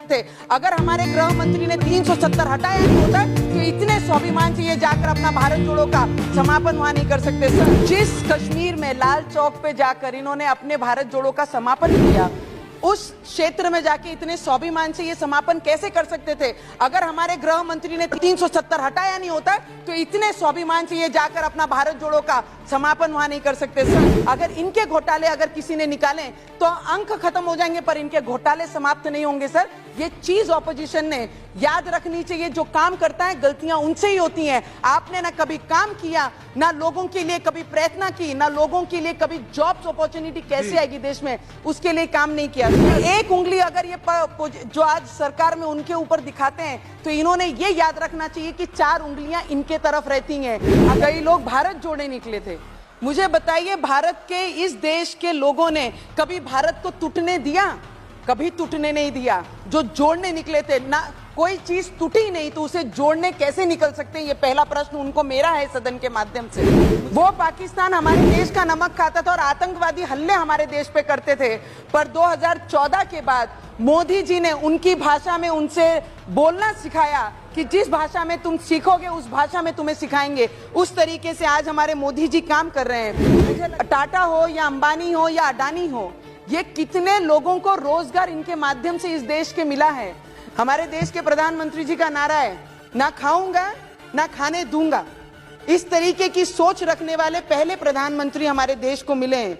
थे। अगर हमारे गृह मंत्री ने 370 हटाया नहीं होता तो इतने स्वाभिमान से ये जाकर अपना भारत जोड़ो का समापन वहां नहीं कर सकते। सर, जिस कश्मीर में लाल चौक पे जाकर इन्होंने अपने भारत जोड़ो का समापन किया, उस क्षेत्र में जाके इतने स्वाभिमान से ये समापन कैसे कर सकते थे? अगर हमारे गृह मंत्री ने 370 हटाया नहीं होता तो इतने स्वाभिमान से ये जाकर अपना भारत जोड़ो का समापन वहां नहीं कर सकते। सर, अगर इनके घोटाले अगर किसी ने निकाले तो अंक खत्म हो जाएंगे, पर इनके घोटाले समाप्त नहीं होंगे। सर, ये चीज ऑपोजिशन ने याद रखनी चाहिए। जो काम करता है गलतियां उनसे ही होती हैं। आपने ना कभी काम किया, ना लोगों के लिए कभी प्रयत्न की, ना लोगों के लिए कभी जॉब्स अपॉर्चुनिटी कैसे आएगी देश में उसके लिए काम नहीं किया। एक उंगली अगर ये जो आज सरकार में उनके ऊपर दिखाते हैं तो इन्होंने ये याद रखना चाहिए कि 4 उंगलियां इनके तरफ रहती हैं। कई लोग भारत जोड़े निकले थे। मुझे बताइए, भारत के इस देश के लोगों ने कभी भारत को टूटने दिया? कभी टूटने नहीं दिया। जो जोड़ने निकले थे ना, कोई चीज टूटी नहीं तो उसे जोड़ने कैसे निकल सकते हैं? ये पहला प्रश्न उनको मेरा है सदन के माध्यम से। वो पाकिस्तान हमारे देश का नमक खाता था और आतंकवादी हमले हमारे देश पे करते थे, पर 2014 के बाद मोदी जी ने उनकी भाषा में उनसे बोलना सिखाया कि जिस भाषा में तुम सीखोगे उस भाषा में तुम्हें सिखाएंगे। उस तरीके से आज हमारे मोदी जी काम कर रहे हैं। टाटा हो या अंबानी हो या अडानी हो, ये कितने लोगों को रोजगार इनके माध्यम से इस देश के मिला है। हमारे देश के प्रधानमंत्री जी का नारा है, ना खाऊंगा ना खाने दूंगा। इस तरीके की सोच रखने वाले पहले प्रधानमंत्री हमारे देश को मिले हैं।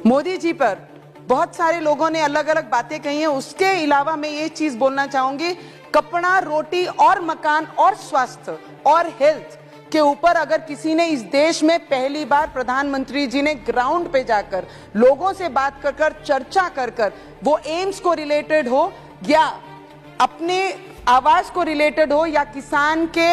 मोदी जी पर बहुत सारे लोगों ने अलग अलग बातें कही हैं। उसके अलावा मैं ये चीज बोलना चाहूंगी, कपड़ा, रोटी और मकान और स्वास्थ्य और हेल्थ के ऊपर अगर किसी ने इस देश में पहली बार प्रधानमंत्री जी ने ग्राउंड पे जाकर लोगों से बात कर चर्चा कर वो एम्स को रिलेटेड हो या अपने आवास को रिलेटेड हो या किसान के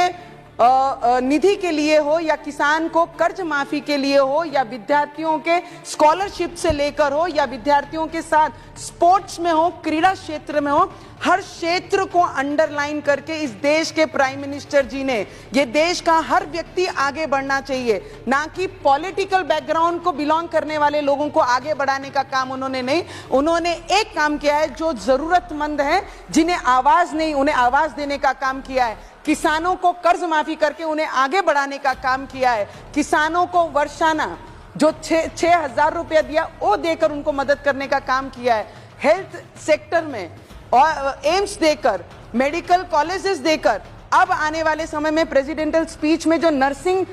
निधि के लिए हो या किसान को कर्ज माफी के लिए हो या विद्यार्थियों के स्कॉलरशिप से लेकर हो या विद्यार्थियों के साथ स्पोर्ट्स में हो, क्रीड़ा क्षेत्र में हो, हर क्षेत्र को अंडरलाइन करके इस देश के प्राइम मिनिस्टर जी ने ये देश का हर व्यक्ति आगे बढ़ना चाहिए, ना कि पॉलिटिकल बैकग्राउंड को बिलोंग करने वाले लोगों को आगे बढ़ाने का काम उन्होंने नहीं। उन्होंने एक काम किया है, जो जरूरतमंद है जिन्हें आवाज नहीं उन्हें आवाज देने का काम किया है। किसानों को कर्ज माफी करके उन्हें आगे बढ़ाने का काम किया है। किसानों को वर्षाना जो 6,000 रुपया दिया वो देकर उनको मदद करने का काम किया है। हेल्थ सेक्टर में और एम्स देकर, मेडिकल कॉलेजेस देकर, अब आने वाले समय में प्रेसिडेंशियल स्पीच में जो नर्सिंग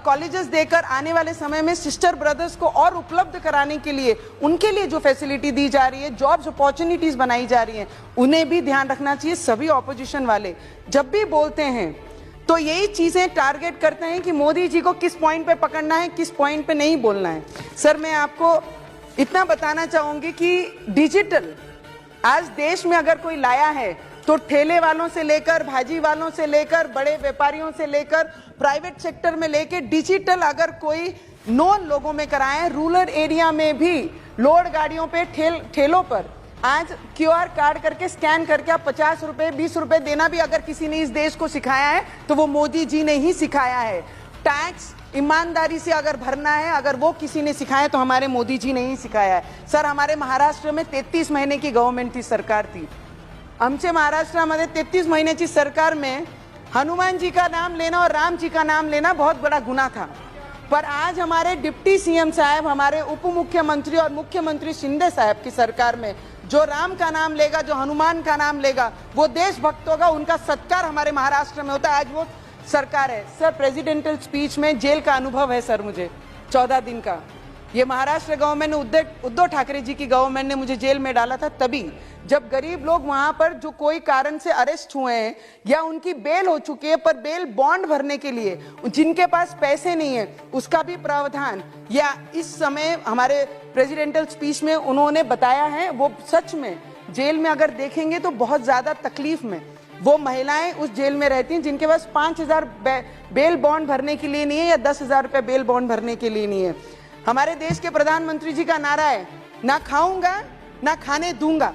कॉलेजेस देकर आने वाले समय में सिस्टर ब्रदर्स को और उपलब्ध कराने के लिए उनके लिए जो फैसिलिटी दी जा रही है, जॉब्स अपॉर्चुनिटीज बनाई जा रही हैं, उन्हें भी ध्यान रखना चाहिए। सभी ऑपोजिशन वाले जब भी बोलते हैं तो यही चीजें टारगेट करते हैं कि मोदी जी को किस पॉइंट पे पकड़ना है, किस पॉइंट पे नहीं बोलना है। सर, मैं आपको इतना बताना चाहूंगी कि डिजिटल आज देश में अगर कोई लाया है तो ठेले वालों से लेकर, भाजी वालों से लेकर, बड़े व्यापारियों से लेकर, प्राइवेट सेक्टर में लेकर डिजिटल अगर कोई नॉन लोगों में कराए, रूरल एरिया में भी लोड गाड़ियों पे ठेलों पर आज QR कार्ड करके स्कैन करके आप 50 रुपए 20 रुपए देना भी अगर किसी ने इस देश को सिखाया है तो वो मोदी जी ने ही सिखाया है। टैक्स ईमानदारी से अगर भरना है, अगर वो किसी ने सिखाया तो हमारे मोदी जी ने ही सिखाया है। सर, हमारे महाराष्ट्र में 33 महीने की गवर्नमेंट थी, सरकार थी। आमच्या महाराष्ट्रामध्ये 33 महीने सरकार में हनुमान जी का नाम लेना और राम जी का नाम लेना बहुत बड़ा गुनाह था, पर आज हमारे डिप्टी CM साहब, हमारे उप मुख्यमंत्री और मुख्यमंत्री शिंदे साहब की सरकार में जो राम का नाम लेगा, जो हनुमान का नाम लेगा, वो देशभक्त होगा, उनका सत्कार हमारे महाराष्ट्र में होता है। आज वो सरकार है। सर, प्रेसिडेंशियल स्पीच में जेल का अनुभव है सर मुझे, 14 दिन का। ये महाराष्ट्र गवर्नमेंट ने उद्धव ठाकरे जी की गवर्नमेंट ने मुझे जेल में डाला था, तभी जब गरीब लोग वहां पर जो कोई कारण से अरेस्ट हुए हैं या उनकी बेल हो चुकी है, पर बेल बॉन्ड भरने के लिए जिनके पास पैसे नहीं है उसका भी प्रावधान या इस समय हमारे प्रेसिडेंशियल स्पीच में उन्होंने बताया है। वो सच में जेल में अगर देखेंगे तो बहुत ज्यादा तकलीफ में वो महिलाएं उस जेल में रहती हैं जिनके पास 5,000 बेल बॉन्ड भरने के लिए नहीं है या 10,000 रुपए बेल बॉन्ड भरने के लिए नहीं है। हमारे देश के प्रधानमंत्री जी का नारा है, ना खाऊंगा ना खाने दूंगा।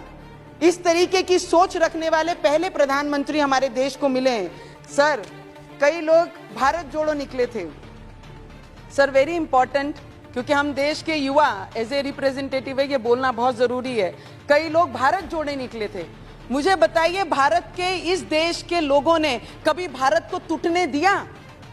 इस तरीके की सोच रखने वाले पहले प्रधानमंत्री हमारे देश को मिले हैं। सर, कई लोग भारत जोड़ो निकले थे। सर, वेरी इंपॉर्टेंट, क्योंकि हम देश के युवा एज ए रिप्रेजेंटेटिव है, ये बोलना बहुत जरूरी है। कई लोग भारत जोड़ने निकले थे। मुझे बताइए, भारत के इस देश के लोगों ने कभी भारत को टूटने दिया?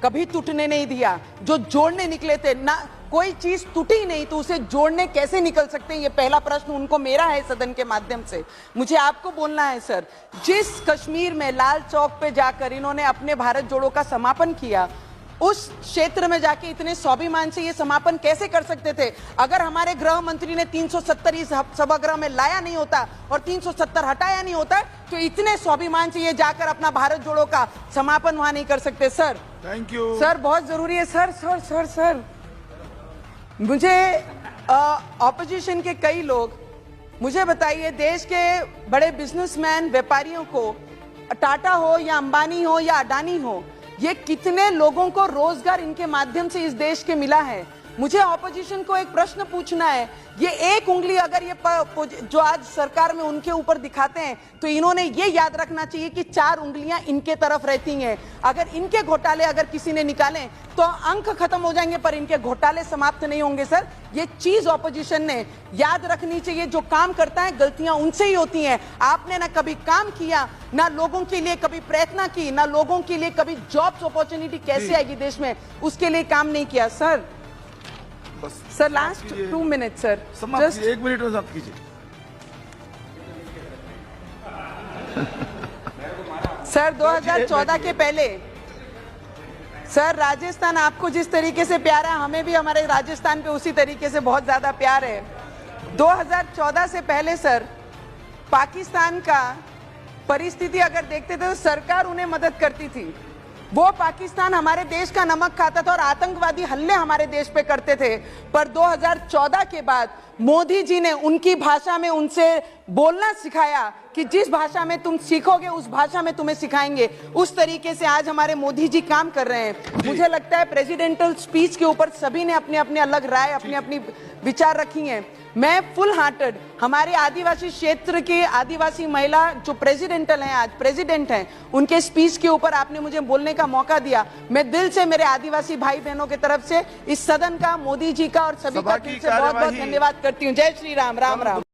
कभी टूटने नहीं दिया। जो जोड़ने निकले थे ना, कोई चीज टूटी नहीं तो उसे जोड़ने कैसे निकल सकते हैं? ये पहला प्रश्न उनको मेरा है सदन के माध्यम से। मुझे आपको बोलना है सर, जिस कश्मीर में लाल चौक पे जाकर इन्होंने अपने भारत जोड़ो का समापन किया, उस क्षेत्र में जाके इतने स्वाभिमान से ये समापन कैसे कर सकते थे? अगर हमारे गृह मंत्री ने 370 इस सभागृह में लाया नहीं होता और 370 हटाया नहीं होता, तो इतने स्वाभिमान से ये जाकर अपना भारत जोड़ो का समापन वहां नहीं कर सकते। सर थैंक यू सर, बहुत जरूरी है सर। सर सर सर मुझे ऑपोजिशन के कई लोग, मुझे बताइए, देश के बड़े बिजनेसमैन व्यापारियों को, टाटा हो या अंबानी हो या अडानी हो, ये कितने लोगों को रोजगार इनके माध्यम से इस देश के मिला है? मुझे ऑपोजिशन को एक प्रश्न पूछना है, ये एक उंगली अगर ये जो आज सरकार में उनके ऊपर दिखाते हैं, तो इन्होंने ये याद रखना चाहिए कि 4 उंगलियां इनके तरफ रहती हैं। अगर इनके घोटाले अगर किसी ने निकाले तो अंक खत्म हो जाएंगे, पर इनके घोटाले समाप्त नहीं होंगे। सर, ये चीज ऑपोजिशन ने याद रखनी चाहिए। जो काम करता है गलतियां उनसे ही होती हैं। आपने ना कभी काम किया, ना लोगों के लिए कभी प्रयत्न की, ना लोगों के लिए कभी जॉब्स अपॉर्चुनिटी कैसे आएगी देश में, उसके लिए काम नहीं किया। Sir sir, last 2 minute sir, just 1 minute में समाप्त कीजिए। सर 2014 के पहले सर, राजस्थान आपको जिस तरीके से प्यार है, हमें भी हमारे राजस्थान पे उसी तरीके से बहुत ज्यादा प्यार है। 2014 से पहले सर, पाकिस्तान का परिस्थिति अगर देखते थे तो सरकार उन्हें मदद करती थी। वो पाकिस्तान हमारे देश का नमक खाता था और आतंकवादी हमले हमारे देश पे करते थे। पर 2014 के बाद मोदी जी ने उनकी भाषा में उनसे बोलना सिखाया कि जिस भाषा में तुम सीखोगे उस भाषा में तुम्हें सिखाएंगे। उस तरीके से आज हमारे मोदी जी काम कर रहे हैं। मुझे लगता है प्रेसिडेंटल स्पीच के ऊपर सभी ने अपने अपने अलग राय, अपनी अपनी विचार रखी हैं। मैं फुल हार्टेड हमारे आदिवासी क्षेत्र के आदिवासी महिला जो प्रेसिडेंटल हैं, आज प्रेसिडेंट हैं, उनके स्पीच के ऊपर आपने मुझे बोलने का मौका दिया। मैं दिल से मेरे आदिवासी भाई बहनों की तरफ से इस सदन का, मोदी जी का और सभी का दिल से बहुत बहुत धन्यवाद करती हूँ। जय श्री राम। राम राम।